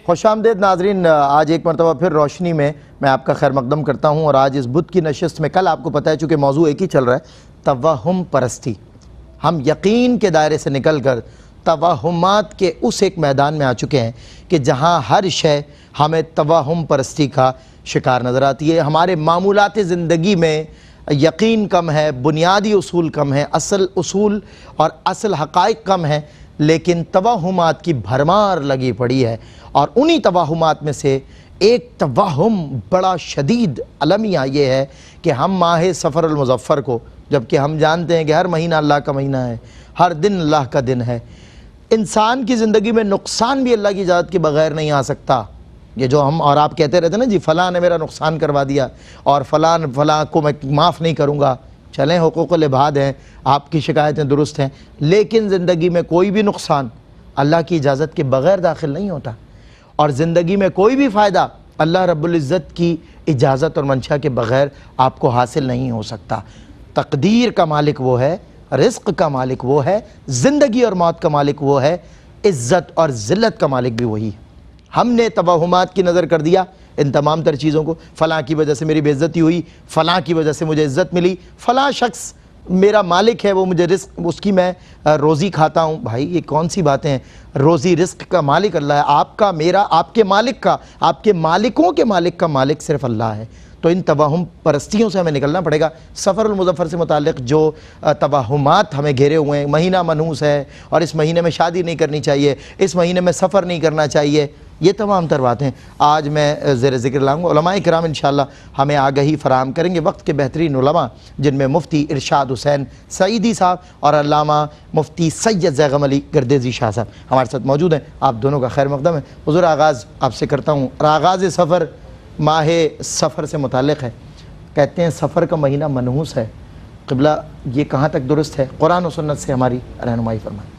خوش آمدید ناظرین، آج ایک مرتبہ پھر روشنی میں آپ کا خیر مقدم کرتا ہوں، اور آج اس بدھ کی نشست میں کل آپ کو پتہ ہے چونکہ موضوع ایک ہی چل رہا ہے، توہم پرستی۔ ہم یقین کے دائرے سے نکل کر توہمات کے اس ایک میدان میں آ چکے ہیں کہ جہاں ہر شے ہمیں توہم پرستی کا شکار نظر آتی ہے۔ ہمارے معمولات زندگی میں یقین کم ہے، بنیادی اصول کم ہیں، اصل اصول اور اصل حقائق کم ہیں، لیکن توہمات کی بھرمار لگی پڑی ہے۔ اور انہی توہمات میں سے ایک توہم بڑا شدید المیہ یہ ہے کہ ہم ماہ سفر المظفر کو، جبکہ ہم جانتے ہیں کہ ہر مہینہ اللہ کا مہینہ ہے، ہر دن اللہ کا دن ہے، انسان کی زندگی میں نقصان بھی اللہ کی اجازت کے بغیر نہیں آ سکتا۔ یہ جو ہم اور آپ کہتے رہتے ہیں نا جی فلاں نے میرا نقصان کروا دیا اور فلاں کو میں معاف نہیں کروں گا، چلیں حقوق العباد ہیں، آپ کی شکایتیں درست ہیں، لیکن زندگی میں کوئی بھی نقصان اللہ کی اجازت کے بغیر داخل نہیں ہوتا، اور زندگی میں کوئی بھی فائدہ اللہ رب العزت کی اجازت اور منشا کے بغیر آپ کو حاصل نہیں ہو سکتا۔ تقدیر کا مالک وہ ہے، رزق کا مالک وہ ہے، زندگی اور موت کا مالک وہ ہے، عزت اور ذلت کا مالک بھی وہی ہے۔ ہم نے توہمات کی نظر کر دیا ان تمام تر چیزوں کو، فلاں کی وجہ سے میری بے عزتی ہوئی، فلاں کی وجہ سے مجھے عزت ملی، فلاں شخص میرا مالک ہے، وہ مجھے رزق اس کی میں روزی کھاتا ہوں۔ بھائی یہ کون سی باتیں ہیں؟ روزی رزق کا مالک اللہ ہے، آپ کا، میرا، آپ کے مالک کا، آپ کے مالکوں کے مالک کا مالک صرف اللہ ہے۔ تو ان توہم پرستیوں سے ہمیں نکلنا پڑے گا۔ سفر المظفر سے متعلق جو توہمات ہمیں گھیرے ہوئے ہیں، مہینہ منحوس ہے اور اس مہینے میں شادی نہیں کرنی چاہیے، اس مہینے میں سفر نہیں کرنا چاہیے، یہ تمام تر باتیں آج میں زیر ذکر لاؤں گا۔ علماء کرام انشاءاللہ ہمیں آگہی فراہم کریں گے، وقت کے بہترین علماء جن میں مفتی ارشاد حسین سعیدی صاحب اور علامہ مفتی سید زیغم علی گردیزی شاہ صاحب ہمارے ساتھ موجود ہیں۔ آپ دونوں کا خیر مقدم ہے۔ حضور آغاز آپ سے کرتا ہوں، اور آغاز سفر ماہ سفر سے متعلق ہے۔ کہتے ہیں سفر کا مہینہ منحوس ہے، قبلہ یہ کہاں تک درست ہے؟ قرآن و سنت سے ہماری رہنمائی فرمائیں۔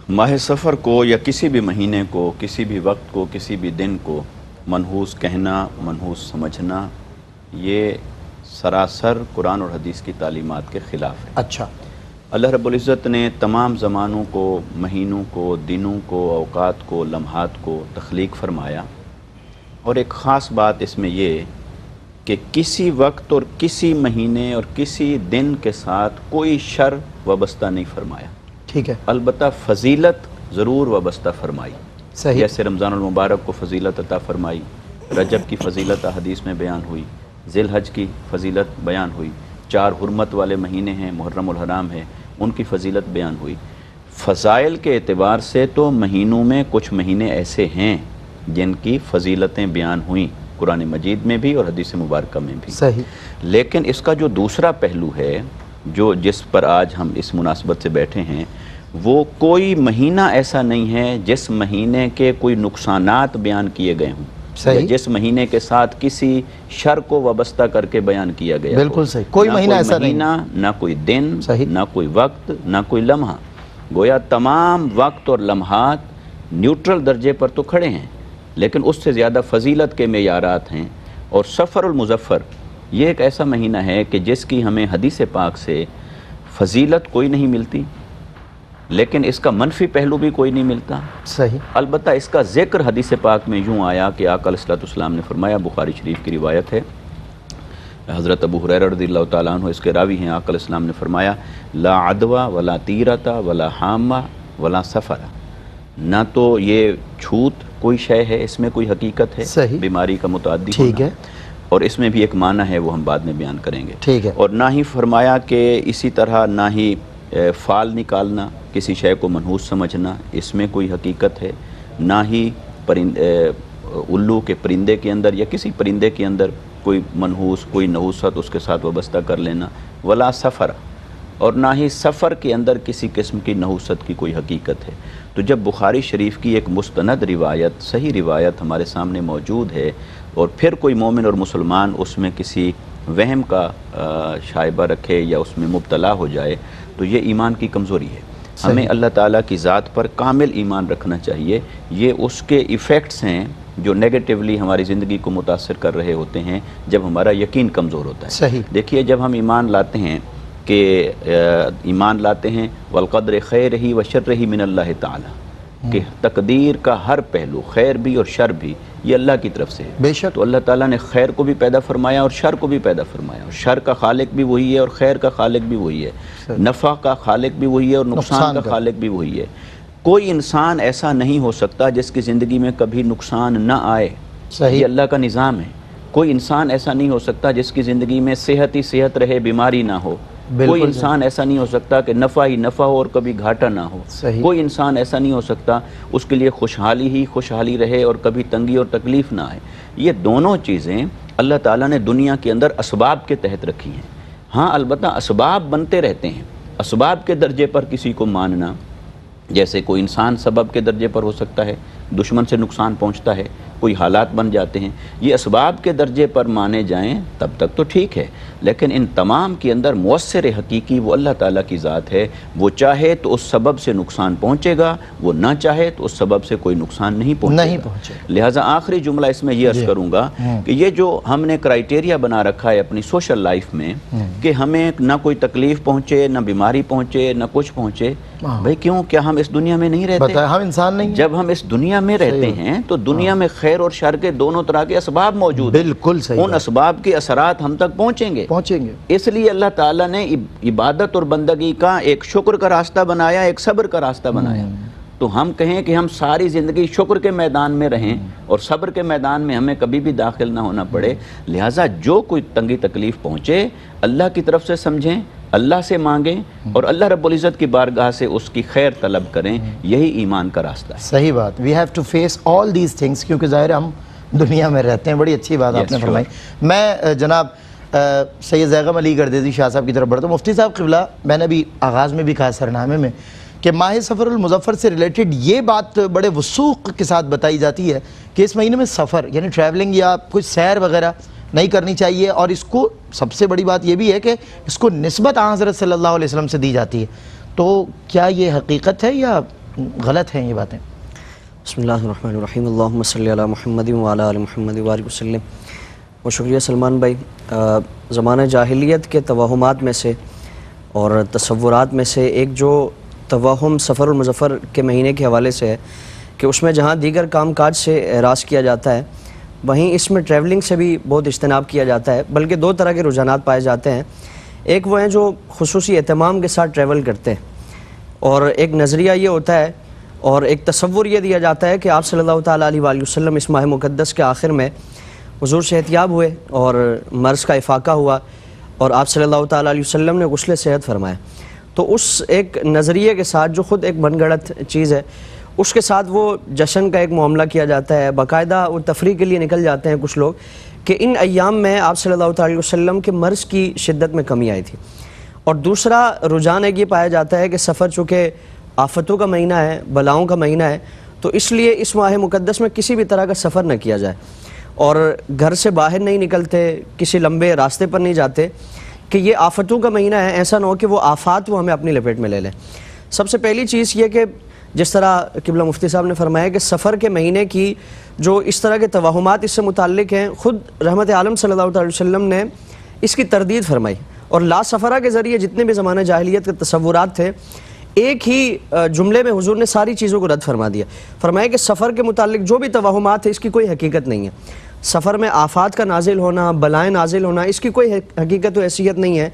ماہ سفر کو یا کسی بھی مہینے کو، کسی بھی وقت کو، کسی بھی دن کو منحوس کہنا، منحوس سمجھنا، یہ سراسر قرآن اور حدیث کی تعلیمات کے خلاف ہے۔ اچھا، اللہ رب العزت نے تمام زمانوں کو، مہینوں کو، دنوں کو، اوقات کو، لمحات کو تخلیق فرمایا، اور ایک خاص بات اس میں یہ کہ کسی وقت اور کسی مہینے اور کسی دن کے ساتھ کوئی شر وابستہ نہیں فرمایا۔ ٹھیک ہے، البتہ فضیلت ضرور وابستہ فرمائی۔ صحیح، جیسے رمضان المبارک کو فضیلت عطا فرمائی، رجب کی فضیلت حدیث میں بیان ہوئی، ذی الحج کی فضیلت بیان ہوئی، 4 حرمت والے مہینے ہیں، محرم الحرام ہے، ان کی فضیلت بیان ہوئی۔ فضائل کے اعتبار سے تو مہینوں میں کچھ مہینے ایسے ہیں جن کی فضیلتیں بیان ہوئیں، قرآن مجید میں بھی اور حدیث مبارکہ میں بھی۔ صحیح، لیکن اس کا جو دوسرا پہلو ہے، جس پر آج ہم اس مناسبت سے بیٹھے ہیں، وہ کوئی مہینہ ایسا نہیں ہے جس مہینے کے کوئی نقصانات بیان کیے گئے ہوں، یا جس مہینے کے ساتھ کسی شر کو وابستہ کر کے بیان کیا گیا ہو۔ بالکل صحیح، کوئی مہینہ ایسا نہیں، نہ کوئی دن، صحیح، نہ کوئی وقت، نہ کوئی لمحہ۔ گویا تمام وقت اور لمحات نیوٹرل درجے پر تو کھڑے ہیں، لیکن اس سے زیادہ فضیلت کے معیارات ہیں۔ اور سفر المظفر یہ ایک ایسا مہینہ ہے کہ جس کی ہمیں حدیث پاک سے فضیلت کوئی نہیں ملتی، لیکن اس کا منفی پہلو بھی کوئی نہیں ملتا۔ صحیح، البتہ اس کا ذکر حدیث پاک میں یوں آیا کہ آقا علیہ السلام نے فرمایا، بخاری شریف کی روایت ہے، حضرت ابو ہریرہ رضی اللہ تعالیٰ عنہ اس کے راوی ہیں، آقا علیہ السلام نے فرمایا، لا عدوہ ولا تیرۃ ولا حامہ ولا سفر، نہ تو یہ چھوت کوئی شے ہے، اس میں کوئی حقیقت ہے، صحیح، بیماری کا متعدی ٹھیک ہونا، ہے، اور اس میں بھی ایک معنی ہے، وہ ہم بعد میں بیان کریں گے، ٹھیک ہے، اور نہ ہی فرمایا کہ اسی طرح نہ ہی فال نکالنا، کسی شے کو منحوس سمجھنا، اس میں کوئی حقیقت ہے، نہ ہی الو کے پرندے کے اندر یا کسی پرندے کے اندر کوئی منحوس، کوئی نحوست اس کے ساتھ وابستہ کر لینا، ولا سفر، اور نہ ہی سفر کے اندر کسی قسم کی نحوست کی کوئی حقیقت ہے۔ تو جب بخاری شریف کی ایک مستند روایت، صحیح روایت ہمارے سامنے موجود ہے، اور پھر کوئی مومن اور مسلمان اس میں کسی وہم کا شائبہ رکھے یا اس میں مبتلا ہو جائے، تو یہ ایمان کی کمزوری ہے۔ ہمیں اللہ تعالیٰ کی ذات پر کامل ایمان رکھنا چاہیے۔ یہ اس کے ایفیکٹس ہیں جو نیگیٹیولی ہماری زندگی کو متاثر کر رہے ہوتے ہیں جب ہمارا یقین کمزور ہوتا ہے۔ صحیح، دیکھیے جب ہم ایمان لاتے ہیں کہ ایمان لاتے ہیں والقدر خیرہ و شرہ من اللہ تعالیٰ، کہ تقدیر کا ہر پہلو خیر بھی اور شر بھی یہ اللہ کی طرف سے ہے. بے شک. تو اللہ تعالیٰ نے خیر کو بھی پیدا فرمایا اور شر کو بھی پیدا فرمایا, اور شر کا خالق بھی وہی ہے اور خیر کا خالق بھی وہی ہے, نفع کا خالق بھی وہی ہے اور نقصان کا خالق بھی وہی ہے. کوئی انسان ایسا نہیں ہو سکتا جس کی زندگی میں کبھی نقصان نہ آئے. یہ اللہ کا نظام ہے. کوئی انسان ایسا نہیں ہو سکتا جس کی زندگی میں صحت ہی صحت رہے, بیماری نہ ہو. کوئی انسان ایسا نہیں ہو سکتا کہ نفع ہی نفع ہو اور کبھی گھاٹا نہ ہو. کوئی انسان ایسا نہیں ہو سکتا اس کے لیے خوشحالی ہی خوشحالی رہے اور کبھی تنگی اور تکلیف نہ آئے. یہ دونوں چیزیں اللہ تعالیٰ نے دنیا کے اندر اسباب کے تحت رکھی ہیں. ہاں البتہ اسباب بنتے رہتے ہیں. اسباب کے درجے پر کسی کو ماننا, جیسے کوئی انسان سبب کے درجے پر ہو سکتا ہے, دشمن سے نقصان پہنچتا ہے, کوئی حالات بن جاتے ہیں, یہ اسباب کے درجے پر مانے جائیں تب تک تو ٹھیک ہے. لیکن ان تمام کے اندر مؤثر حقیقی وہ اللہ تعالیٰ کی ذات ہے. وہ چاہے تو اس سبب سے نقصان پہنچے گا, وہ نہ چاہے تو اس سبب سے کوئی نقصان نہیں پہنچے گا. لہٰذا آخری جملہ اس میں یہ عرض کروں گا کہ یہ جو ہم نے کرائٹیریا بنا رکھا ہے اپنی سوشل لائف میں کہ ہمیں نہ کوئی تکلیف پہنچے, نہ بیماری پہنچے, نہ کچھ پہنچے, بھائی کیوں, کیا ہم اس دنیا میں نہیں رہتے؟ ہم انسان نہیں. جب ہم اس دنیا میں رہتے ہیں تو دنیا میں خیر اور شر کے دونوں طرح کے اسباب موجود ہیں. بالکل صحیح. ان اسباب کے اثرات ہم تک پہنچیں گے. اس لیے اللہ تعالیٰ نے عبادت اور بندگی کا ایک شکر کا راستہ بنایا, ایک صبر کا راستہ بنایا. تو ہم کہیں کہ ہم ساری زندگی شکر کے میدان میں رہیں اور صبر کے میدان میں ہمیں کبھی بھی داخل نہ ہونا پڑے. لہٰذا جو کوئی تنگی تکلیف پہنچے اللہ کی طرف سے سمجھیں, اللہ سے مانگیں اور اللہ رب العزت کی بارگاہ سے اس کی خیر طلب کریں. یہی ایمان کا راستہ ہے. صحیح بات. We have to face all these things, کیونکہ ظاہر ہم دنیا میں رہتے ہیں. بڑی اچھی بات آپ نے فرمائی. میں جناب سید زیغم علی گردیزی شاہ صاحب کی طرف بڑھتا ہوں. مفتی صاحب قبلہ, میں نے بھی آغاز میں بھی کہا سرنامے میں کہ ماہ سفر المظفر سے ریلیٹڈ یہ بات بڑے وثوق کے ساتھ بتائی جاتی ہے کہ اس مہینے میں سفر یعنی ٹریولنگ یا کچھ سیر وغیرہ نہیں کرنی چاہیے, اور اس کو سب سے بڑی بات یہ بھی ہے کہ اس کو نسبت حضرت صلی اللہ علیہ وسلم سے دی جاتی ہے. تو کیا یہ حقیقت ہے یا غلط ہیں یہ باتیں؟ بسم اللہ الرحمن الرحیم. اللہم صلی علی محمد وعلی آل محمد وبارک وسلم. و شکریہ سلمان بھائی. زمانہ جاہلیت کے توہمات میں سے اور تصورات میں سے ایک جو توہم سفر المظفر کے مہینے کے حوالے سے ہے کہ اس میں جہاں دیگر کام کاج سے اعراض کیا جاتا ہے وہیں اس میں ٹریولنگ سے بھی بہت اجتناب کیا جاتا ہے. بلکہ دو طرح کے رجحانات پائے جاتے ہیں. ایک وہ ہیں جو خصوصی اہتمام کے ساتھ ٹریول کرتے ہیں, اور ایک نظریہ یہ ہوتا ہے اور ایک تصور یہ دیا جاتا ہے کہ آپ صلی اللہ تعالیٰ علیہ وآلہ وسلم اس ماہ مقدس کے آخر میں حضور صحتیاب ہوئے اور مرض کا افاقہ ہوا اور آپ صلی اللہ تعالیٰ علیہ وسلم نے غسل صحت فرمایا. تو اس ایک نظریے کے ساتھ جو خود ایک من گھڑت چیز ہے اس کے ساتھ وہ جشن کا ایک معاملہ کیا جاتا ہے. باقاعدہ وہ تفریح کے لیے نکل جاتے ہیں کچھ لوگ کہ ان ایام میں آپ صلی اللہ تعالیٰ علیہ وسلم کے مرض کی شدت میں کمی آئی تھی. اور دوسرا رجحان ایک یہ پایا جاتا ہے کہ سفر چونکہ آفتوں کا مہینہ ہے, بلاؤں کا مہینہ ہے, تو اس لیے اس ماہ مقدس میں کسی بھی طرح کا سفر نہ کیا جائے اور گھر سے باہر نہیں نکلتے, کسی لمبے راستے پر نہیں جاتے کہ یہ آفتوں کا مہینہ ہے, ایسا نہ ہو کہ وہ آفات وہ ہمیں اپنی لپیٹ میں لے لیں. سب سے پہلی چیز یہ کہ جس طرح قبلہ مفتی صاحب نے فرمایا کہ سفر کے مہینے کی جو اس طرح کے توہمات اس سے متعلق ہیں, خود رحمت عالم صلی اللہ علیہ وسلم نے اس کی تردید فرمائی. اور لا سفرہ کے ذریعے جتنے بھی زمانہ جاہلیت کے تصورات تھے ایک ہی جملے میں حضور نے ساری چیزوں کو رد فرما دیا. فرمایا کہ سفر کے متعلق جو بھی توہمات ہیں اس کی کوئی حقیقت نہیں ہے. سفر میں آفات کا نازل ہونا, بلائیں نازل ہونا, اس کی کوئی حقیقت و حیثیت نہیں ہے.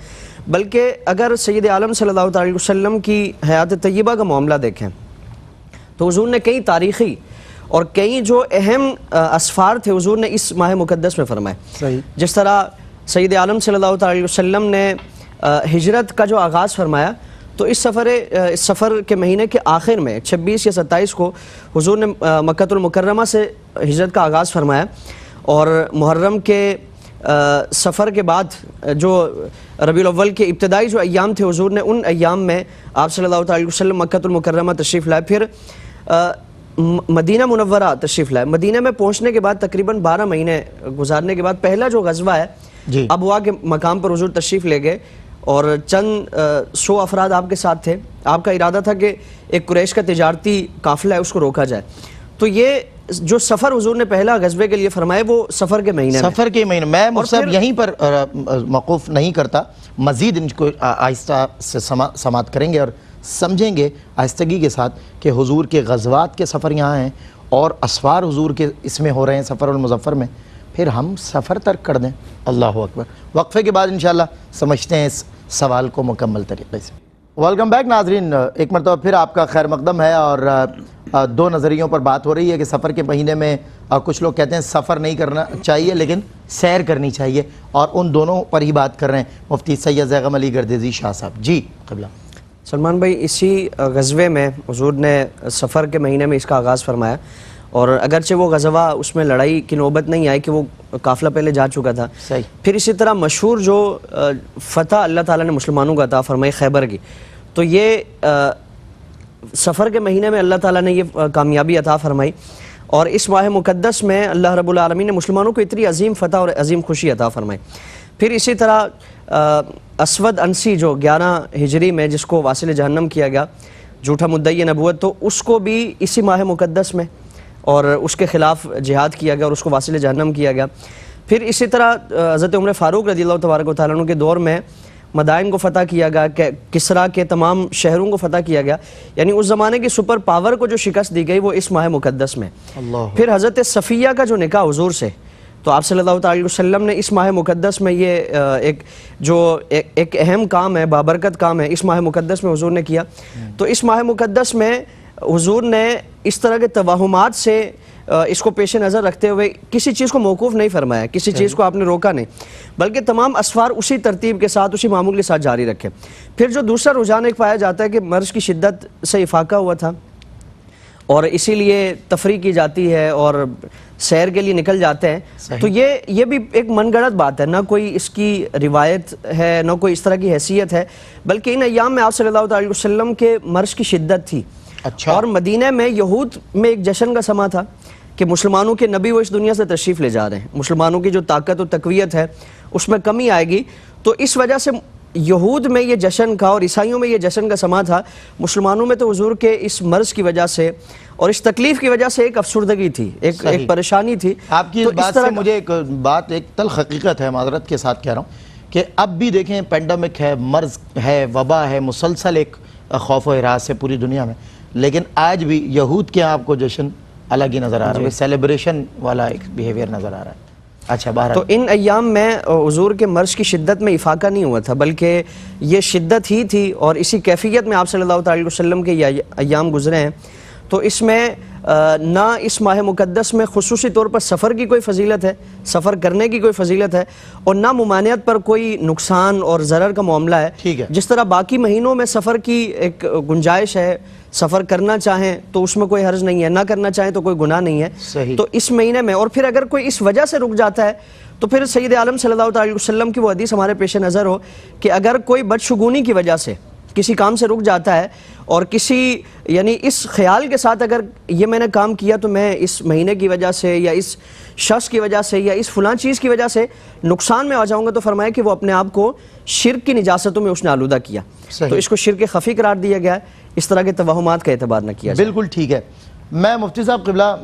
بلکہ اگر سید عالم صلی اللہ علیہ وسلم کی حیات طیبہ کا معاملہ دیکھیں تو حضور نے کئی تاریخی اور کئی جو اہم اسفار تھے حضور نے اس ماہ مقدس میں فرمائے. جس طرح سید عالم صلی اللہ علیہ وسلم نے ہجرت کا جو آغاز فرمایا تو اس سفر کے مہینے کے آخر میں 26 یا 27 کو حضور نے مکہ المکرمہ سے ہجرت کا آغاز فرمایا, اور محرم کے سفر کے بعد جو ربیع الاول کے ابتدائی جو ایام تھے حضور نے ان ایام میں آپ صلی اللہ علیہ وسلم مکہ المکرمہ تشریف لائے. پھر مدینہ منورہ تشریف لائے. مدینہ میں پہنچنے کے بعد تقریباً 12 مہینے گزارنے کے بعد پہلا جو غزوہ ہے ابوا کے مقام پر حضور تشریف لے گئے اور چند 100 افراد آپ کے ساتھ تھے. آپ کا ارادہ تھا کہ ایک قریش کا تجارتی قافلہ ہے اس کو روکا جائے. تو یہ جو سفر حضور نے پہلا غزوے کے لیے فرمائے وہ سفر کے مہینے میں مصعب یہیں پر موقوف نہیں کرتا, مزید ان کو آہستہ سے سماعت کریں گے اور سمجھیں گے آہستگی کے ساتھ کہ حضور کے غزوات کے سفر یہاں ہیں اور اسفار حضور کے اس میں ہو رہے ہیں سفر المظفر میں، پھر ہم سفر ترک کر دیں۔ اللہ اکبر۔ وقفے کے بعد انشاءاللہ سمجھتے ہیں اس سوال کو مکمل طریقے سے۔ ویلکم بیک ناظرین، ایک مرتبہ پھر آپ کا خیر مقدم ہے، اور دو نظریوں پر بات ہو رہی ہے کہ سفر کے مہینے میں کچھ لوگ کہتے ہیں سفر نہیں کرنا چاہیے لیکن سیر کرنی چاہیے، اور ان دونوں پر ہی بات کر رہے ہیں مفتی سید زیغم علی گردیزی شاہ صاحب۔ جی قبلہ۔ سلمان بھائی، اسی غزوے میں حضور نے سفر کے مہینے میں اس کا آغاز فرمایا، اور اگرچہ وہ غزوہ اس میں لڑائی کی نوبت نہیں آئی کہ وہ قافلہ پہلے جا چکا تھا، صحیح۔ پھر اسی طرح مشہور جو فتح اللہ تعالیٰ نے مسلمانوں کو عطا فرمائی خیبر کی، تو یہ سفر کے مہینے میں اللہ تعالیٰ نے یہ کامیابی عطا فرمائی، اور اس ماہ مقدس میں اللہ رب العالمین نے مسلمانوں کو اتنی عظیم فتح اور عظیم خوشی عطا فرمائی۔ پھر اسی طرح اسود انسی جو 11 ہجری میں جس کو واصل جہنم کیا گیا، جھوٹا مدعی نبوت، تو اس کو بھی اسی ماہ مقدس میں اور اس کے خلاف جہاد کیا گیا اور اس کو واصل جہنم کیا گیا۔ پھر اسی طرح حضرت عمر فاروق رضی اللہ تبارک و تعالیٰ عنہ کے دور میں مدائن کو فتح کیا گیا، کسریٰ کے تمام شہروں کو فتح کیا گیا، یعنی اس زمانے کی سپر پاور کو جو شکست دی گئی وہ اس ماہ مقدس میں۔ اللہ۔ پھر حضرت صفیہ کا جو نکاح حضور سے، تو آپ صلی اللہ علیہ وسلم نے اس ماہ مقدس میں یہ ایک اہم کام ہے، بابرکت کام ہے، اس ماہ مقدس میں حضور نے کیا۔ تو اس ماہ مقدس میں حضور نے اس طرح کے توہمات سے اس کو پیش نظر رکھتے ہوئے کسی چیز کو موقوف نہیں فرمایا، کسی چیز کو آپ نے روکا نہیں، بلکہ تمام اسفار اسی ترتیب کے ساتھ، اسی معمول کے ساتھ جاری رکھے۔ پھر جو دوسرا رجحان ایک پایا جاتا ہے کہ مرض کی شدت سے افاقہ ہوا تھا اور اسی لیے تفریح کی جاتی ہے اور سیر کے لیے نکل جاتے ہیں، تو یہ بھی ایک من گڑت بات ہے، نہ کوئی اس کی روایت ہے، نہ کوئی اس طرح کی حیثیت ہے، بلکہ ان ایام میں آپ صلی اللہ علیہ وسلم کے مرض کی شدت تھی۔ اچھا۔ اور مدینہ میں یہود میں ایک جشن کا سما تھا کہ مسلمانوں کے نبی وہ اس دنیا سے تشریف لے جا رہے ہیں، مسلمانوں کی جو طاقت و تقویت ہے اس میں کمی آئے گی، تو اس وجہ سے یہود میں یہ جشن کا اور عیسائیوں میں یہ جشن کا سما تھا۔ مسلمانوں میں تو حضور کے اس مرض کی وجہ سے اور اس تکلیف کی وجہ سے ایک افسردگی تھی، ایک پریشانی تھی۔ آپ کی اس بات سے مجھے ایک بات، ایک تلخ حقیقت ہے، معذرت کے ساتھ کہہ رہا ہوں کہ اب بھی دیکھیں پینڈیمک ہے، مرض ہے، وبا ہے، مسلسل ایک خوف و ہراس ہے پوری دنیا میں، لیکن آج بھی یہود کے آپ کو جشن الگ ہی نظر آ رہا ہے، سیلیبریشن والا ایک بیہیویئر نظر آ رہا ہے۔ اچھا، بہرحال تو ان ایام میں حضور کے مرض کی شدت میں افاقہ نہیں ہوا تھا، بلکہ یہ شدت ہی تھی، اور اسی کیفیت میں آپ صلی اللہ علیہ وسلم کے یہ ایام گزرے ہیں۔ تو اس میں نہ اس ماہ مقدس میں خصوصی طور پر سفر کی کوئی فضیلت ہے، سفر کرنے کی کوئی فضیلت ہے، اور نہ ممانعت پر کوئی نقصان اور ضرر کا معاملہ ہے۔ ٹھیک ہے۔ جس طرح باقی مہینوں میں سفر کی ایک گنجائش ہے، سفر کرنا چاہیں تو اس میں کوئی حرج نہیں ہے، نہ کرنا چاہیں تو کوئی گناہ نہیں ہے۔ صحیح۔ تو اس مہینے میں، اور پھر اگر کوئی اس وجہ سے رک جاتا ہے تو پھر سید عالم صلی اللہ علیہ وسلم کی وہ حدیث ہمارے پیش نظر ہو کہ اگر کوئی بدشگونی کی وجہ سے کسی کام سے رک جاتا ہے اور کسی یعنی اس خیال کے ساتھ اگر یہ میں نے کام کیا تو میں اس مہینے کی وجہ سے یا اس شخص کی وجہ سے یا اس فلاں چیز کی وجہ سے نقصان میں آ جاؤں گا، تو فرمایا کہ وہ اپنے آپ کو شرک کی نجاستوں میں اس نے آلودہ کیا۔ تو اس کو شرک خفی قرار دیا گیا ہے، اس طرح کے توہمات کا اعتبار نہ کیا جائے۔ بالکل ٹھیک ہے۔ میں مفتی صاحب قبلہ،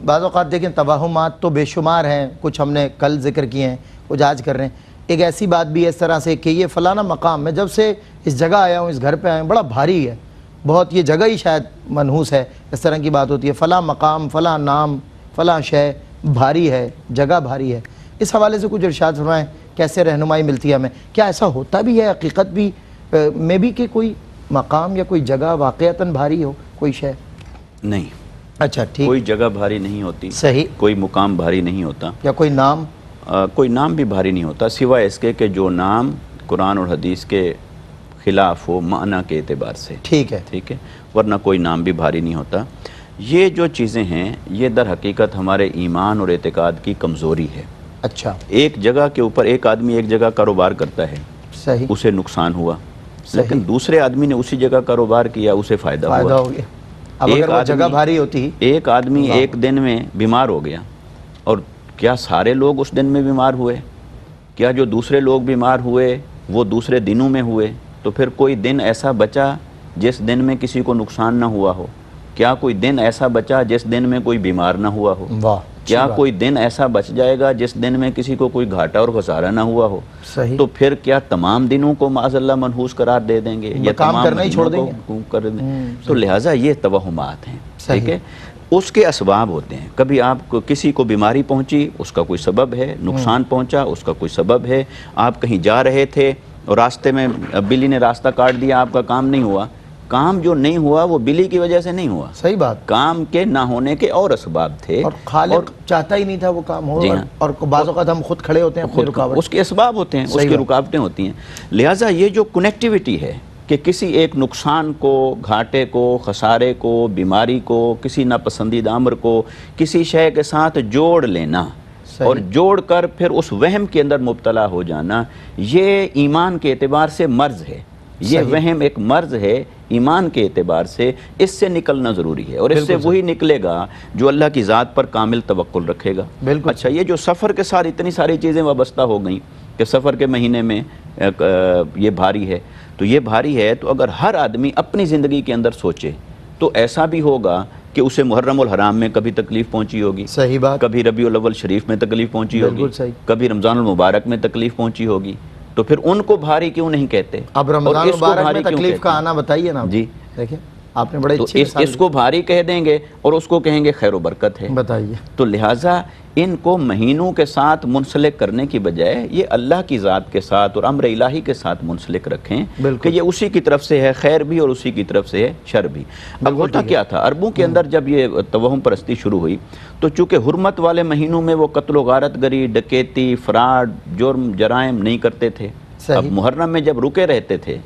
بعض اوقات دیکھیں توہمات تو بے شمار ہیں، کچھ ہم نے کل ذکر کیے ہیں، کچھ آج کر رہے ہیں۔ ایک ایسی بات بھی ہے اس طرح سے کہ یہ فلانا مقام، میں جب سے اس جگہ آیا ہوں، اس گھر پہ آیا ہوں، بڑا بھاری ہے، بہت یہ جگہ ہی شاید منحوس ہے، اس طرح کی بات ہوتی ہے، فلاں مقام، فلاں نام، فلاں شے بھاری ہے، جگہ بھاری ہے۔ اس حوالے سے کچھ ارشاد فرمائیں، کیسے رہنمائی ملتی ہے ہمیں؟ کیا ایسا ہوتا بھی ہے حقیقت بھی میں بھی کہ کوئی مقام یا کوئی جگہ واقعتاً بھاری ہو، کوئی شے؟ نہیں، اچھا ٹھیک۔ کوئی جگہ بھاری نہیں ہوتی، صحیح۔ کوئی مقام بھاری نہیں ہوتا، یا کوئی نام؟ کوئی نام بھی بھاری نہیں ہوتا، سوائے اس کے کہ جو نام قرآن اور حدیث کے خلاف ہو معنی کے اعتبار سے۔ ٹھیک ہے۔ ٹھیک ہے، ورنہ کوئی نام بھی بھاری نہیں ہوتا۔ یہ جو چیزیں ہیں یہ در حقیقت ہمارے ایمان اور اعتقاد کی کمزوری ہے۔ اچھا، ایک جگہ کے اوپر ایک آدمی ایک جگہ کاروبار کرتا ہے، صحیح، اسے نقصان ہوا، لیکن دوسرے آدمی نے اسی جگہ کاروبار کیا، اسے فائدہ فائدہ ہوا۔ ہو گیا۔ اب اگر وہ جگہ بھاری ہوتی، ایک آدمی ایک دن میں بیمار ہو گیا، اور کیا سارے لوگ اس دن میں بیمار ہوئے؟ کیا جو دوسرے لوگ بیمار ہوئے وہ دوسرے دنوں میں ہوئے؟ تو پھر کوئی دن ایسا بچا جس دن میں کسی کو نقصان نہ ہوا ہو؟ کیا کوئی دن ایسا بچا جس دن میں کوئی بیمار نہ ہوا ہو؟ واہ، کیا کوئی دن ایسا بچ جائے گا جس دن میں کسی کو کوئی گھاٹا اور خسارہ نہ ہوا ہو؟ صحیح. تو پھر کیا تمام دنوں کو معاذ اللہ منحوس قرار دے دیں گے یا کام تمام کرنا ہی چھوڑ دیں مہینوں کو کر دیں؟ تو لہٰذا یہ توہمات ہیں. ٹھیک ہے، اس کے اسباب ہوتے ہیں. کبھی آپ کو کسی کو بیماری پہنچی، اس کا کوئی سبب ہے. نقصان پہنچا، اس کا کوئی سبب ہے. آپ کہیں جا رہے تھے اور راستے میں بلی نے راستہ کاٹ دیا، آپ کا کام نہیں ہوا. کام جو نہیں ہوا وہ بلی کی وجہ سے نہیں ہوا. صحیح بات. کام کے نہ ہونے کے اور اسباب تھے، اور خالق چاہتا ہی نہیں تھا وہ کام ہو. اور بعض اوقات ہم خود کھڑے ہوتے ہیں اپنی رکاوٹ. اس کے اسباب ہوتے ہیں، اس کی رکاوٹیں ہوتی ہیں. لہٰذا یہ جو کنیکٹیوٹی ہے کہ کسی ایک نقصان کو، گھاٹے کو، خسارے کو، بیماری کو، کسی ناپسندیدہ امر کو کسی شے کے ساتھ جوڑ لینا اور جوڑ کر پھر اس وہم کے اندر مبتلا ہو جانا، یہ ایمان کے اعتبار سے مرض ہے. یہ وہم ایک مرض ہے ایمان کے اعتبار سے. اس سے نکلنا ضروری ہے، اور اس سے وہی نکلے گا جو اللہ کی ذات پر کامل توکل رکھے گا. اچھا، یہ جو سفر کے ساتھ اتنی ساری چیزیں وابستہ ہو گئیں کہ سفر کے مہینے میں یہ بھاری ہے، تو یہ بھاری ہے تو اگر ہر آدمی اپنی زندگی کے اندر سوچے تو ایسا بھی ہوگا کہ اسے محرم الحرام میں کبھی تکلیف پہنچی ہوگی. صحیح بات. کبھی ربیع الاول شریف میں تکلیف پہنچی ہوگی. کبھی رمضان المبارک میں تکلیف پہنچی ہوگی. تو پھر ان کو بھاری کیوں نہیں کہتے؟ اب رمضان المبارک میں تکلیف کا آنا بتائیے نا. جی دیکھیں آپ نے بڑے اچھے اس کو بھاری کہہ دیں گے اور اس کو کہیں گے خیر و برکت ہے. بتائیے. تو لہٰذا ان کو مہینوں کے ساتھ منسلک کرنے کی بجائے یہ اللہ کی ذات کے ساتھ اور امر الہی کے ساتھ منسلک رکھیں کہ یہ اسی کی طرف سے ہے خیر بھی اور اسی کی طرف سے ہے شر بھی. اب ہوتا کیا تھا عربوں کے اندر جب یہ توہم پرستی شروع ہوئی تو چونکہ حرمت والے مہینوں میں وہ قتل و غارت گری، ڈکیتی، فراڈ، جرم، جرائم نہیں کرتے تھے. اب محرم میں جب رکے رہتے تھے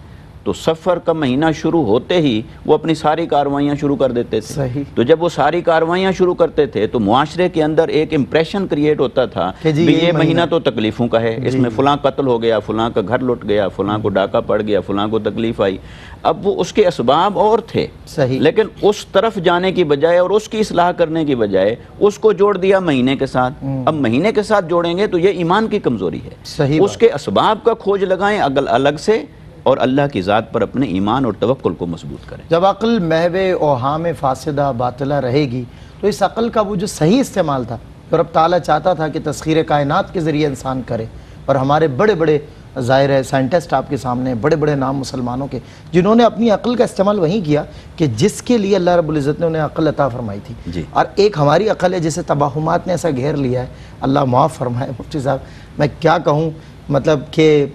تو سفر کا مہینہ شروع ہوتے ہی وہ اپنی ساری کارروائیاں شروع کر دیتے تھے. تو جب وہ ساری کارروائیاں شروع کرتے تھے تو معاشرے کے اندر ایک امپریشن کریٹ ہوتا تھا کہ یہ مہینہ تو تکلیفوں کا ہے، اس میں فلاں قتل ہو گیا، فلاں کا گھر لٹ گیا، فلاں کو ڈاکہ پڑ گیا، فلاں کو تکلیف آئی. اب وہ اس کے اسباب اور تھے، لیکن اس طرف جانے کی بجائے اور اس کی اصلاح کرنے کی بجائے اس کو جوڑ دیا مہینے کے ساتھ. اب مہینے کے ساتھ جوڑیں گے تو یہ ایمان کی کمزوری ہے. اس کے اسباب کا کھوج لگائیں الگ سے اور اللہ کی ذات پر اپنے ایمان اور توکل کو مضبوط کریں. جب عقل محو اوہام فاسدہ باطلہ رہے گی تو اس عقل کا وہ جو صحیح استعمال تھا جو رب تعالیٰ چاہتا تھا کہ تسخیر کائنات کے ذریعے انسان کرے، اور ہمارے بڑے بڑے ظاہر ہے سائنٹسٹ آپ کے سامنے بڑے بڑے نام مسلمانوں کے جنہوں نے اپنی عقل کا استعمال وہیں کیا کہ جس کے لیے اللہ رب العزت نے انہیں عقل عطا فرمائی تھی. اور ایک ہماری عقل ہے جسے تباہمات نے ایسا گھیر لیا ہے. اللہ معاف فرمائے مفتی صاحب، میں کیا کہوں، مطلب کہ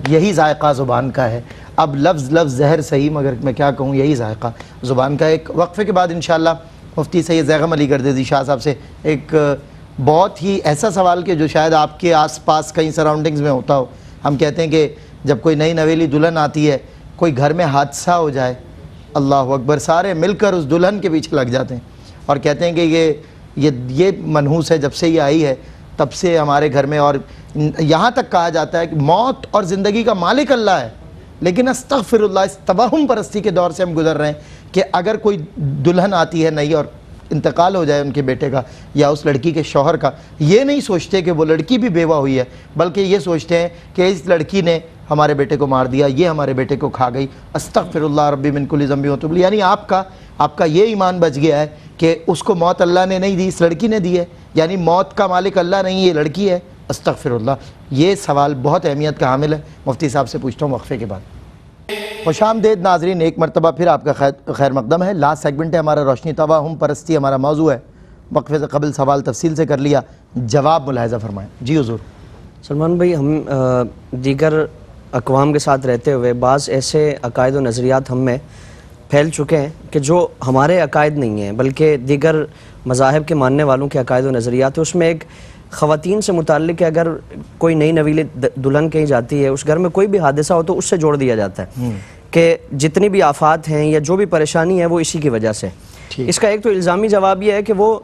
یہی ذائقہ زبان کا ہے. اب لفظ زہر صحیح، مگر میں کیا کہوں یہی ذائقہ زبان کا. ایک وقفے کے بعد انشاءاللہ مفتی سید زیغم علی گردیزی شاہ صاحب سے ایک بہت ہی ایسا سوال کہ جو شاید آپ کے آس پاس کہیں سراؤنڈنگز میں ہوتا ہو. ہم کہتے ہیں کہ جب کوئی نئی نویلی دلہن آتی ہے، کوئی گھر میں حادثہ ہو جائے، اللہ اکبر، سارے مل کر اس دلہن کے پیچھے لگ جاتے ہیں اور کہتے ہیں کہ یہ منحوس ہے، جب سے یہ آئی ہے تب سے ہمارے گھر میں. اور یہاں تک کہا جاتا ہے کہ موت اور زندگی کا مالک اللہ ہے، لیکن استغفر اللہ، اس توہم پرستی کے دور سے ہم گزر رہے ہیں کہ اگر کوئی دلہن آتی ہے نئی اور انتقال ہو جائے ان کے بیٹے کا یا اس لڑکی کے شوہر کا، یہ نہیں سوچتے کہ وہ لڑکی بھی بیوہ ہوئی ہے، بلکہ یہ سوچتے ہیں کہ اس لڑکی نے ہمارے بیٹے کو مار دیا، یہ ہمارے بیٹے کو کھا گئی. استغفر اللہ ربی من کل ذنب وتوب الیہ. یعنی آپ کا یہ ایمان بچ گیا ہے کہ اس کو موت اللہ نے نہیں دی، اس لڑکی نے دی ہے، یعنی موت کا مالک اللہ نہیں، یہ لڑکی ہے. استغفر اللہ. یہ سوال بہت اہمیت کا حامل ہے. مفتی صاحب سے پوچھتا ہوں وقفے کے بعد. خوش آمدید ناظرین، ایک مرتبہ پھر آپ کا خیر مقدم ہے. لاسٹ سیگمنٹ ہے ہمارا روشنی توہم پرستی ہمارا موضوع ہے. وقفے سے قبل سوال تفصیل سے کر لیا، جواب ملاحظہ فرمائیں. جی حضور. سلمان بھائی، ہم دیگر اقوام کے ساتھ رہتے ہوئے بعض ایسے عقائد و نظریات ہم میں پھیل چکے ہیں کہ جو ہمارے عقائد نہیں ہیں بلکہ دیگر مذاہب کے ماننے والوں کے عقائد و نظریات ہیں. اس میں ایک خواتین سے متعلق ہے، اگر کوئی نئی نویلی دلہن کہیں جاتی ہے، اس گھر میں کوئی بھی حادثہ ہو تو اس سے جوڑ دیا جاتا ہے کہ جتنی بھی آفات ہیں یا جو بھی پریشانی ہے وہ اسی کی وجہ سے. اس کا ایک تو الزامی جواب یہ ہے کہ وہ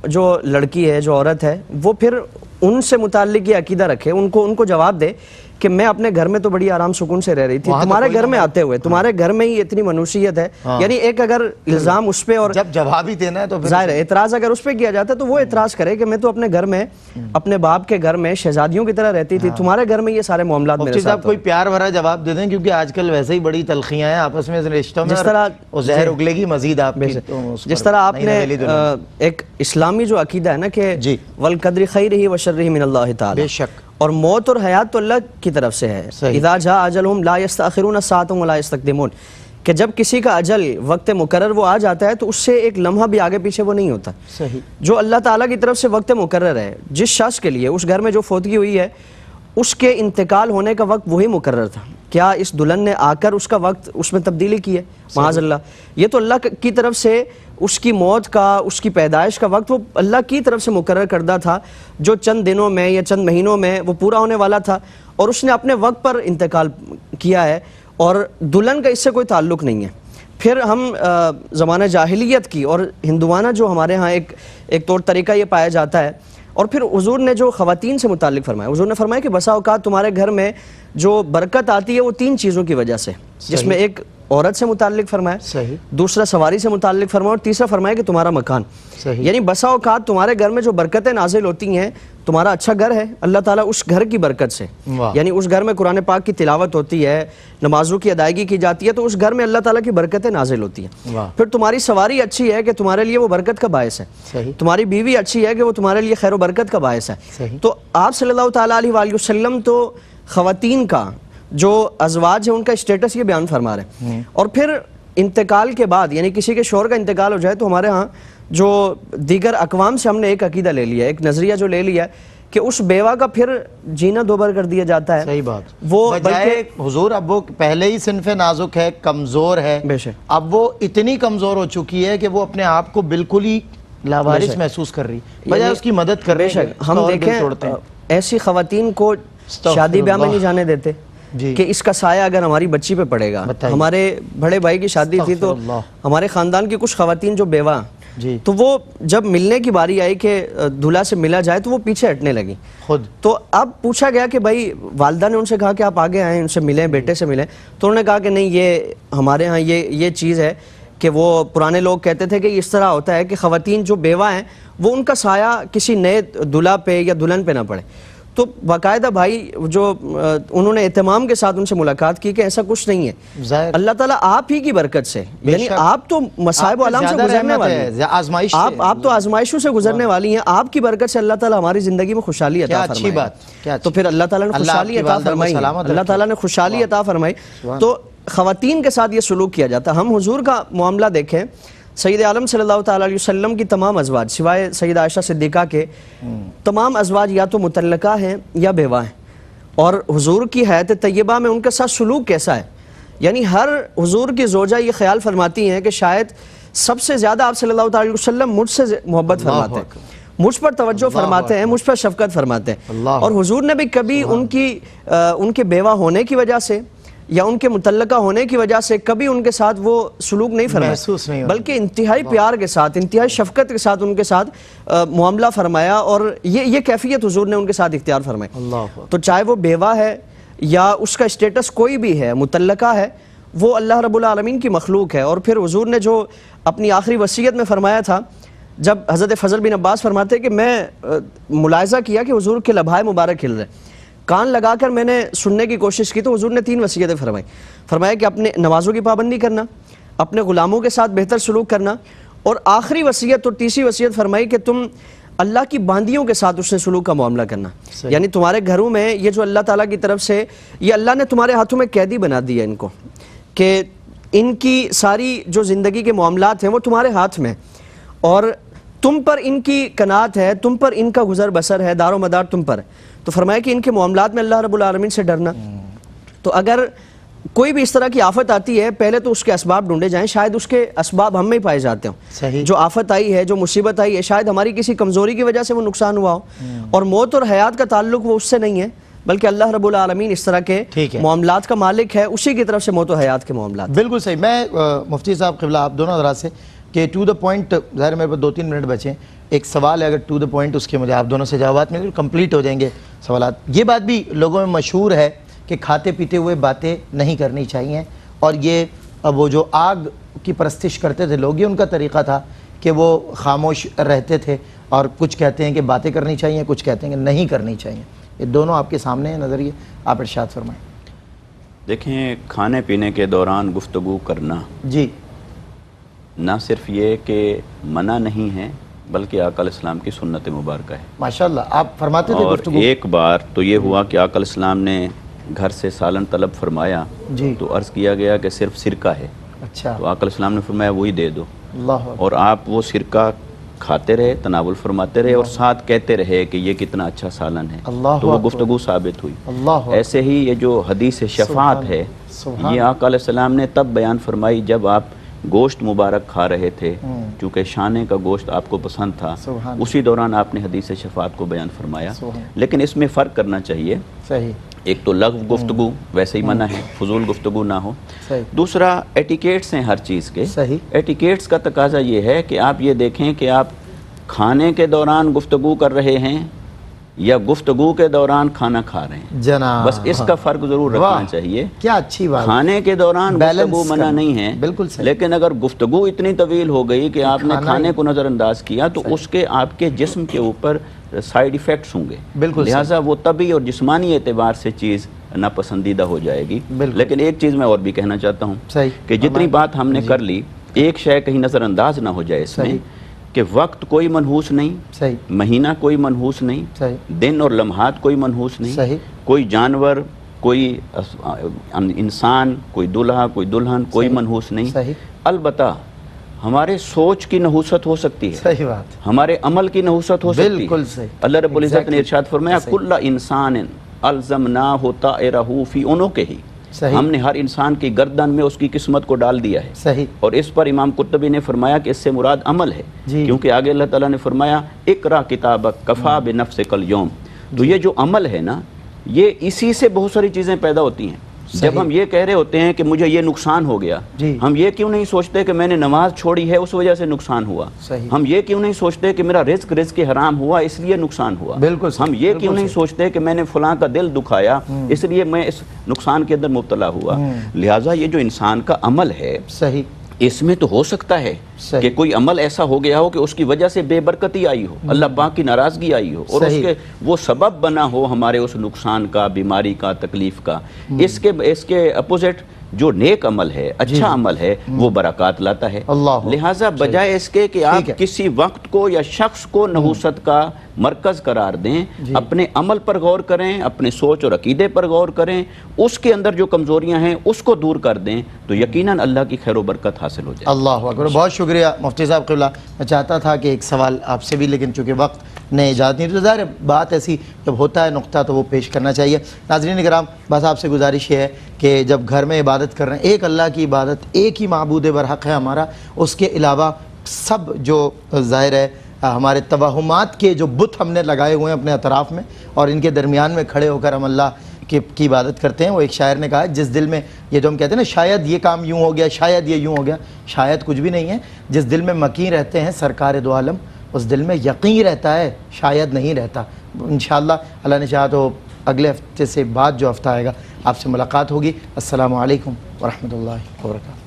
جو لڑکی ہے، جو عورت ہے، وہ پھر ان سے متعلق یہ عقیدہ رکھے، ان کو جواب دے کہ میں اپنے گھر میں تو بڑی آرام سکون سے رہ رہی تھی, تمہارے گھر میں آتے ہوئے تمہارے گھر میں ہی اتنی منوشیت ہے, یعنی ایک اگر الزام اس پہ, اور جب جواب ہی دینا ہے تو ظاہر ہے اعتراض اگر اس پہ کیا جاتا ہے تو وہ اعتراض کرے کہ میں تو اپنے گھر میں اپنے باپ کے گھر میں شہزادیوں کی طرح رہتی تھی, تمہارے گھر میں یہ سارے معاملات میرے مفتی ساتھ صاحب کوئی پیار بھرا جواب دے دیں, کیونکہ آج کل ویسے ہی بڑی تلخیاں ہیں آپس میں رشتوں میں, جس طرح اور زہر اگلے گی مزید آپ کی, جس طرح آپ نے ایک اسلامی جو عقیدہ ہے نا کہ والقدر خیرہ و شرہ من اللہ تعالی, بے شک, اور موت اور حیات تو اللہ کی طرف سے ہے, اذا جاء اجلہم لا یستأخرون ساعۃ ولا یستقدمون, کہ جب کسی کا اجل وقت مقرر وہ آ جاتا ہے تو اس سے ایک لمحہ بھی آگے پیچھے وہ نہیں ہوتا. صحیح, جو اللہ تعالیٰ کی طرف سے وقت مقرر ہے, جس شخص کے لیے اس گھر میں جو فوتگی ہوئی ہے اس کے انتقال ہونے کا وقت وہی مقرر تھا, کیا اس دلہن نے آ کر اس کا وقت اس میں تبدیلی کی ہے؟ معاذ اللہ, یہ تو اللہ کی طرف سے اس کی موت کا, اس کی پیدائش کا وقت وہ اللہ کی طرف سے مقرر کردہ تھا, جو چند دنوں میں یا چند مہینوں میں وہ پورا ہونے والا تھا, اور اس نے اپنے وقت پر انتقال کیا ہے, اور دلہن کا اس سے کوئی تعلق نہیں ہے. پھر ہم زمانہ جاہلیت کی اور ہندوانہ جو ہمارے ہاں ایک طور طریقہ یہ پایا جاتا ہے, اور پھر حضور نے جو خواتین سے متعلق فرمایا, حضور نے فرمایا کہ بسا اوقات تمہارے گھر میں جو برکت آتی ہے وہ 3 چیزوں کی وجہ سے, جس میں ایک عورت سے متعلق فرمایا, صحیح, دوسرا سواری سے متعلق فرمایا, اور تیسرا فرمایا کہ تمہارا مکان. صحیح, یعنی بسا اوقات تمہارے گھر میں جو برکتیں نازل ہوتی ہیں, تمہارا اچھا گھر ہے, اللہ تعالیٰ اس گھر کی برکت سے, یعنی اس گھر میں قرآن پاک کی تلاوت ہوتی ہے, نمازوں کی ادائیگی کی جاتی ہے, تو اس گھر میں اللہ تعالیٰ کی برکتیں نازل ہوتی ہیں. پھر تمہاری سواری اچھی ہے کہ تمہارے لیے وہ برکت کا باعث ہے, تمہاری بیوی اچھی ہے کہ وہ تمہارے لیے خیر و برکت کا باعث ہے. تو آپ صلی اللہ تعالیٰ علیہ وآلہ وسلم تو خواتین کا جو ازواج ہیں ان کا اسٹیٹس یہ بیان فرما رہے ہیں. اور پھر انتقال کے بعد, یعنی کسی کے شوہر کا انتقال ہو جائے, تو ہمارے ہاں جو دیگر اقوام سے ہم نے ایک عقیدہ لے لیا, ایک نظریہ جو لے لیا کہ اس بیوہ کا پھر جینا دوبارہ کر دیا جاتا ہے. صحیح بات, وہ بجائے حضور اب وہ پہلے ہی صنف نازک ہے, کمزور ہے, اب وہ اتنی کمزور ہو چکی ہے کہ وہ اپنے آپ کو بالکل ہی لاوارث محسوس کر رہی, بجائے اس کی مدد کر رہی ہے. ہم دیکھیں ایسی خواتین کو شادی بیاہ میں نہیں جانے دیتے کہ اس کا سایہ اگر ہماری بچی پہ پڑے گا. ہمارے بڑے بھائی کی شادی تھی تو ہمارے خاندان کی کچھ خواتین جو بیوہ, تو وہ جب ملنے کی باری آئی کہ دلہا سے ملا جائے تو وہ پیچھے ہٹنے لگی خود. تو اب پوچھا گیا کہ بھائی, والدہ نے ان سے کہا کہ آپ آگے آئیں, ان سے ملیں, بیٹے سے ملیں, تو انہوں نے کہا کہ نہیں, یہ ہمارے ہاں یہ چیز ہے کہ وہ پرانے لوگ کہتے تھے کہ اس طرح ہوتا ہے کہ خواتین جو بیوہ ہیں وہ ان کا سایہ کسی نئے دلہا پہ یا دلہن پہ نہ پڑے. تو باقاعدہ بھائی جو انہوں نے اہتمام کے ساتھ ان سے ملاقات کی کہ ایسا کچھ نہیں ہے, اللہ تعالیٰ آپ ہی کی برکت سے, یعنی آپ تو مصائب و علام سے گزرنے والی ہیں, آپ تو آزمائشوں سے گزرنے والی ہیں, آپ کی برکت سے اللہ تعالیٰ ہماری زندگی میں خوشحالی عطا فرمائے. تو پھر اللہ تعالیٰ نے خوشحالی عطا فرمائی, اللہ تعالیٰ نے خوشحالی عطا فرمائی. تو خواتین کے ساتھ یہ سلوک کیا جاتا. ہم حضور کا معاملہ دیکھیں, سید عالم صلی اللہ تعالیٰ علیہ وسلم کی تمام ازواج سوائے سیدہ عائشہ صدیقہ کے تمام ازواج یا تو مطلقہ ہیں یا بیوہ ہیں, اور حضور کی حیات طیبہ میں ان کے ساتھ سلوک کیسا ہے, یعنی ہر حضور کی زوجہ یہ خیال فرماتی ہیں کہ شاید سب سے زیادہ آپ صلی اللہ تعالیٰ علیہ وسلم مجھ سے محبت فرماتے ہیں, مجھ پر توجہ فرماتے ہیں, مجھ پر شفقت فرماتے ہیں. اور حضور نے بھی کبھی ان کے بیوہ ہونے کی وجہ سے یا ان کے متعلقہ ہونے کی وجہ سے کبھی ان کے ساتھ وہ سلوک نہیں فرمایا, بلکہ انتہائی پیار کے ساتھ, انتہائی شفقت کے ساتھ ان کے ساتھ معاملہ فرمایا, اور یہ کیفیت حضور نے ان کے ساتھ اختیار فرمائی. تو چاہے وہ بیوہ ہے یا اس کا اسٹیٹس کوئی بھی ہے, متعلقہ ہے, وہ اللہ رب العالمین کی مخلوق ہے. اور پھر حضور نے جو اپنی آخری وصیت میں فرمایا تھا, جب حضرت فضل بن عباس فرماتے کہ میں ملاحظہ کیا کہ حضور کے لبھائے مبارک کھل رہے, کان لگا کر میں نے سننے کی کوشش کی, تو حضور نے 3 وصیتیں فرمایا کہ اپنے نمازوں کی پابندی کرنا, اپنے غلاموں کے ساتھ بہتر سلوک کرنا, اور آخری وصیت اور تیسری وصیت فرمائی کہ تم اللہ کی باندیوں کے ساتھ اس نے سلوک کا معاملہ کرنا. یعنی تمہارے گھروں میں یہ جو اللہ تعالیٰ کی طرف سے یہ اللہ نے تمہارے ہاتھوں میں قیدی بنا دیا ان کو, کہ ان کی ساری جو زندگی کے معاملات ہیں وہ تمہارے ہاتھ میں, اور تم پر ان کی قناعت ہے, تم پر ان کا گزر بسر ہے, دار و مدار تم پر. تو فرمایا کہ ان کے معاملات میں اللہ رب العالمین سے ڈرنا. تو اگر کوئی بھی اس طرح کی آفت آتی ہے, پہلے تو اس کے اسباب ڈھونڈے جائیں, شاید اس کے اسباب ہم میں ہی پائے جاتے ہوں. جو آفت آئی ہے, جو مصیبت آئی ہے, شاید ہماری کسی کمزوری کی وجہ سے وہ نقصان ہوا ہو, اور موت اور حیات کا تعلق وہ اس سے نہیں ہے, بلکہ اللہ رب العالمین اس طرح کے معاملات کا مالک ہے, اسی کی طرف سے موت و حیات کے معاملات. بالکل صحیح. میں مفتی صاحب قبلہ آپ دونوں حضرات سے کہ ٹو دا پوائنٹ, ظاہر میرے پاس 2-3 منٹ بچے ہیں, ایک سوال ہے اگر ٹو دا پوائنٹ اس کے مجھے آپ دونوں سے جوابات ملیں کمپلیٹ ہو جائیں گے سوالات. یہ بات بھی لوگوں میں مشہور ہے کہ کھاتے پیتے ہوئے باتیں نہیں کرنی چاہیے، اور یہ وہ جو آگ کی پرستش کرتے تھے لوگ، یہ ان کا طریقہ تھا کہ وہ خاموش رہتے تھے، اور کچھ کہتے ہیں کہ باتیں کرنی چاہیے، کچھ کہتے ہیں کہ نہیں کرنی چاہیے۔ یہ دونوں آپ کے سامنے ہیں نظریے، آپ ارشاد فرمائیں۔ دیکھیں، کھانے پینے کے دوران گفتگو کرنا جی نہ صرف یہ کہ منع نہیں ہے بلکہ آقا علیہ السلام کی سنت مبارکہ ہے۔ ماشاءاللہ، آپ فرماتے تھے اور گفتگو۔ ایک بار تو یہ ہوا کہ آقا علیہ السلام نے گھر سے سالن طلب فرمایا، جی تو عرض کیا گیا کہ صرف سرکہ ہے، اچھا، تو آقا علیہ السلام نے فرمایا وہی دے دو، اللہ اکبر، اور آپ وہ سرکہ کھاتے رہے، تناول فرماتے رہے، اور ساتھ کہتے رہے کہ یہ کتنا اچھا سالن ہے، اللہ تو وہ اکبر، گفتگو ثابت ہوئی۔ اللہ اکبر، ایسے ہی یہ جو حدیث شفاعت ہے، سبحان یہ آقا علیہ السلام نے تب بیان فرمائی جب آپ گوشت مبارک کھا رہے تھے، چونکہ شانے کا گوشت آپ کو پسند تھا، سبحان اسی دوران آپ نے حدیث شفاعت کو بیان فرمایا۔ سبحان، لیکن اس میں فرق کرنا چاہیے، صحیح ایک تو لغو گفتگو ویسے ہی منع ہے، فضول گفتگو نہ ہو، صحیح دوسرا ایٹیکیٹس ہیں ہر چیز کے۔ صحیح، ایٹیکیٹس کا تقاضا یہ ہے کہ آپ یہ دیکھیں کہ آپ کھانے کے دوران گفتگو کر رہے ہیں یا گفتگو کے دوران کھانا کھا رہے ہیں، جناب، بس اس کا فرق ضرور رکھنا چاہیے۔ کیا اچھی بات، کھانے کے دوران بیلنس گفتگو منع کرنا، نہیں ہے، بالکل صحیح، لیکن اگر گفتگو اتنی طویل ہو گئی کہ آپ نے کھانا کھانے ہی- کو نظر انداز کیا تو اس کے آپ کے جسم کے اوپر سائیڈ ایفیکٹس ہوں گے، بالکل لہٰذا وہ طبی اور جسمانی اعتبار سے چیز ناپسندیدہ ہو جائے گی۔ بالکل، لیکن ایک چیز میں اور بھی کہنا چاہتا ہوں صحیح کہ جتنی بات ہم نے کر لی، ایک شے کہیں نظر انداز نہ ہو جائے اس میں، صحیح، کہ وقت کوئی منحوس نہیں، صحیح مہینہ کوئی منحوس نہیں، صحیح دن اور لمحات کوئی منحوس نہیں، صحیح، کوئی جانور، کوئی انسان، کوئی دلہا، کوئی دلہن، کوئی صحیح، منحوس نہیں۔ صحیح، البتہ ہمارے سوچ کی نحوست ہو سکتی ہے، صحیح بات، ہمارے عمل کی نحوست ہو سکتی ہے۔ بالکل صحیح، اللہ رب العزت نے ارشاد فرمایا صحیح، کل انسان الزمناہ طائرہ فی عنقہ، صحیح، ہم نے ہر انسان کی گردن میں اس کی قسمت کو ڈال دیا ہے۔ صحیح، اور اس پر امام قرطبی نے فرمایا کہ اس سے مراد عمل ہے، جی، کیونکہ آگے اللہ تعالیٰ نے فرمایا اقرا کتابک کفا بنفسک اليوم، تو یہ جو عمل ہے نا، یہ اسی سے بہت ساری چیزیں پیدا ہوتی ہیں۔ صحیح، جب ہم یہ کہہ رہے ہوتے ہیں کہ مجھے یہ نقصان ہو گیا، جی، ہم یہ کیوں نہیں سوچتے کہ میں نے نماز چھوڑی ہے اس وجہ سے نقصان ہوا؟ صحیح، ہم یہ کیوں نہیں سوچتے کہ میرا رزق حرام ہوا اس لیے نقصان ہوا؟ بالکل صحیح، ہم یہ بالکل کیوں نہیں صحیح، سوچتے کہ میں نے فلاں کا دل دکھایا اس لیے میں اس نقصان کے اندر مبتلا ہوا؟ لہٰذا یہ جو انسان کا عمل ہے صحیح، اس میں تو ہو سکتا ہے صحیح، کہ کوئی عمل ایسا ہو گیا ہو کہ اس کی وجہ سے بے برکتی آئی ہو، اللہ پاک کی ناراضگی آئی ہو، اور اس صحیح، کے وہ سبب بنا ہو ہمارے اس نقصان کا، بیماری کا، تکلیف کا۔ اس کے اپوزٹ جو نیک عمل ہے، اچھا عمل ہے، وہ برکات لاتا ہے۔ اللہ، لہٰذا بجائے اس کے کہ آپ ٹھیک ہے، کسی وقت کو یا شخص کو نحوست کا مرکز قرار دیں، اپنے عمل پر غور کریں، اپنے سوچ اور عقیدے پر غور کریں، اس کے اندر جو کمزوریاں ہیں اس کو دور کر دیں تو یقیناً اللہ کی خیر و برکت حاصل ہو جائے۔ اللہ اکبر، بہت شکریہ مفتی صاحب قبلہ۔ میں چاہتا تھا کہ ایک سوال آپ سے بھی، لیکن چونکہ وقت نے اجازت نہیں، تو ظاہر ہے بات ایسی جب ہوتا ہے نقطہ تو وہ پیش کرنا چاہیے۔ ناظرین کرام، بس آپ سے گزارش یہ ہے کہ جب گھر میں عبادت کر رہے ہیں، ایک اللہ کی عبادت، ایک ہی معبود برحق ہے ہمارا، اس کے علاوہ سب جو ظاہر ہے ہمارے توہمات کے جو بت ہم نے لگائے ہوئے ہیں اپنے اطراف میں، اور ان کے درمیان میں کھڑے ہو کر ہم اللہ کی عبادت کرتے ہیں۔ وہ ایک شاعر نے کہا جس دل میں، یہ جو ہم کہتے ہیں نا شاید یہ کام یوں ہو گیا، شاید یہ یوں ہو گیا، شاید کچھ بھی نہیں ہے۔ جس دل میں مکین رہتے ہیں سرکار دو عالم، اس دل میں یقین رہتا ہے، شاید نہیں رہتا۔ انشاءاللہ اللہ نے چاہا تو اگلے ہفتے سے بعد جو ہفتہ آئے گا آپ سے ملاقات ہوگی۔ السلام علیکم ورحمۃ اللہ وبرکاتہ۔